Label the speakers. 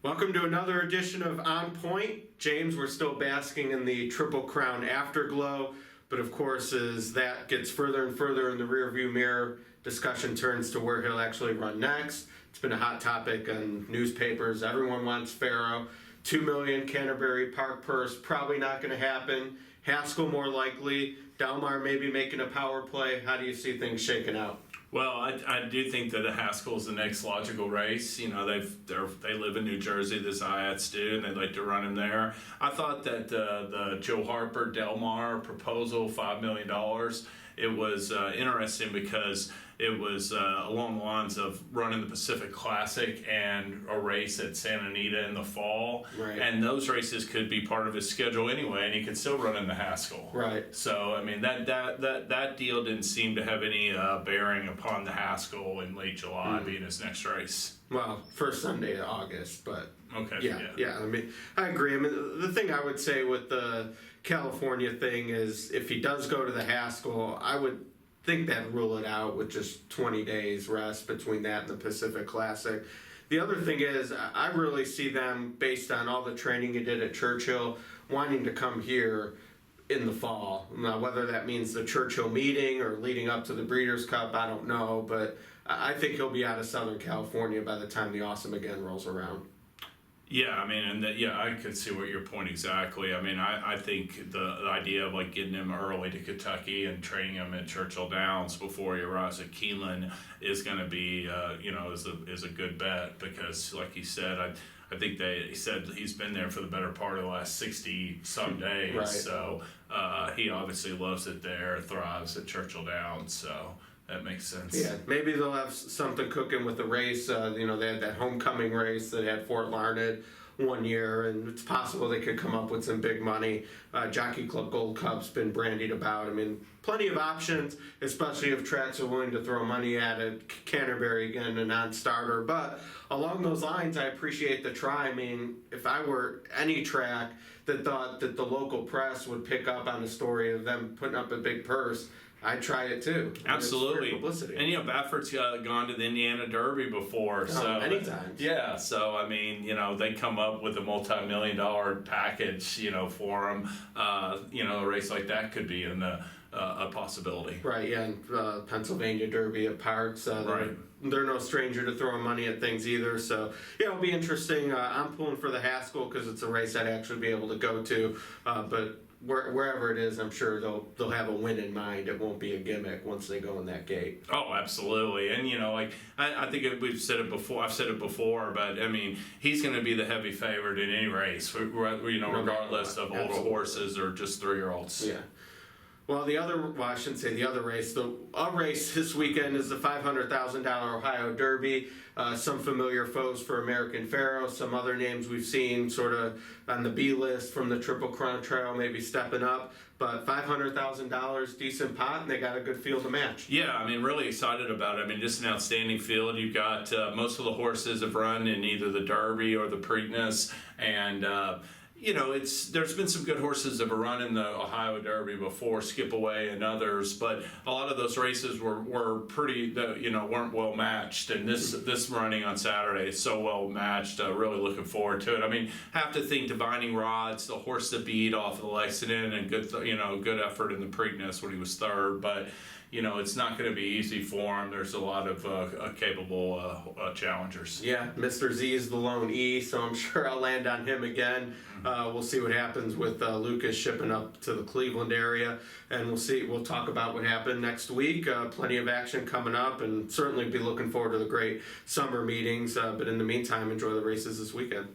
Speaker 1: Welcome to another edition of On Point. James, we're still basking in the Triple Crown afterglow, but of course, as that gets further and further in the rearview mirror, discussion turns to where he'll actually run next. It's been a hot topic in newspapers. Everyone wants Pharoah. $2 million Canterbury Park purse, probably not going to happen. Haskell more likely. Delmar maybe making a power play. How do you see things shaking out?
Speaker 2: Well, I do think that the Haskell's the next logical race. You know, they live in New Jersey, the Zayats do, and they'd like to run him there. I thought that the Joe Harper Delmar proposal, $5 million, it was interesting because it was along the lines of running the Pacific Classic and a race at Santa Anita in the fall.
Speaker 1: Right.
Speaker 2: And those races could be part of his schedule anyway, and he could still run in the Haskell.
Speaker 1: Right.
Speaker 2: So, I mean, that deal didn't seem to have any bearing upon the Haskell in late July being his next race.
Speaker 1: Well, first Sunday of August, but
Speaker 2: Okay.
Speaker 1: yeah. I mean, I agree. I mean, the thing I would say with the California thing is if he does go to the Haskell, I would think that rule it out with just 20 days rest between that and the Pacific Classic. The other thing is I really see them, based on all the training he did at Churchill, wanting to come here in the fall. Now, whether that means the Churchill meeting or leading up to the Breeders' Cup, I don't know, but I think he'll be out of Southern California by the time the Awesome Again rolls around.
Speaker 2: Yeah, I mean, I could see what your point exactly. I mean, I think the idea of like getting him early to Kentucky and training him at Churchill Downs before he arrives at Keeneland is going to be, is a good bet because, like you said, I think he said he's been there for the better part of the last 60 some days.
Speaker 1: Right.
Speaker 2: So he obviously loves it there, thrives at Churchill Downs. So. That makes sense.
Speaker 1: Yeah, maybe they'll have something cooking with the race. They had that homecoming race that had Fort Larned one year, and it's possible they could come up with some big money. Jockey Club Gold Cup's been brandied about. I mean, plenty of options, especially if tracks are willing to throw money at it. Canterbury, again, a non-starter. But along those lines, I appreciate the try. I mean, if I were any track that thought that the local press would pick up on the story of them putting up a big purse, I'd try it too.
Speaker 2: Absolutely.
Speaker 1: Publicity.
Speaker 2: And Baffert's gone to the Indiana Derby before. So
Speaker 1: many times.
Speaker 2: Yeah, so I mean, they come up with a multi-million-dollar package, for him. A race like that could be a possibility.
Speaker 1: Right, yeah, and Pennsylvania Derby at Parks.
Speaker 2: Right.
Speaker 1: They're no stranger to throwing money at things either. So, yeah, it'll be interesting. I'm pulling for the Haskell because it's a race I'd actually be able to go to. But wherever it is, I'm sure they'll have a win in mind. It won't be a gimmick once they go in that gate.
Speaker 2: Oh, absolutely. And I think we've said it before. I've said it before, but I mean, he's going to be the heavy favorite in any race, regardless of older horses or just 3-year-olds.
Speaker 1: Yeah. Well, I shouldn't say the other race. The race this weekend is the $500,000 Ohio Derby. Some familiar foes for American Pharoah. Some other names we've seen sort of on the B list from the Triple Crown Trail, maybe stepping up. But $500,000, decent pot, and they got a good field to match.
Speaker 2: Yeah, I mean, really excited about it. I mean, just an outstanding field. You've got most of the horses have run in either the Derby or the Preakness, and there's been some good horses that have run in the Ohio Derby before, Skip Away and others, but a lot of those races were pretty, weren't well matched. And this running on Saturday is so well matched. Really looking forward to it. I mean, have to think Divining Rods, the horse to beat off of the Lexington, and good effort in the Preakness when he was third, but. It's not going to be easy for him. There's a lot of capable challengers.
Speaker 1: Yeah, Mr. Z is the lone E, so I'm sure I'll land on him again. We'll see what happens with Lucas shipping up to the Cleveland area, and we'll talk about what happened next week. Plenty of action coming up, and certainly be looking forward to the great summer meetings. But in the meantime, enjoy the races this weekend.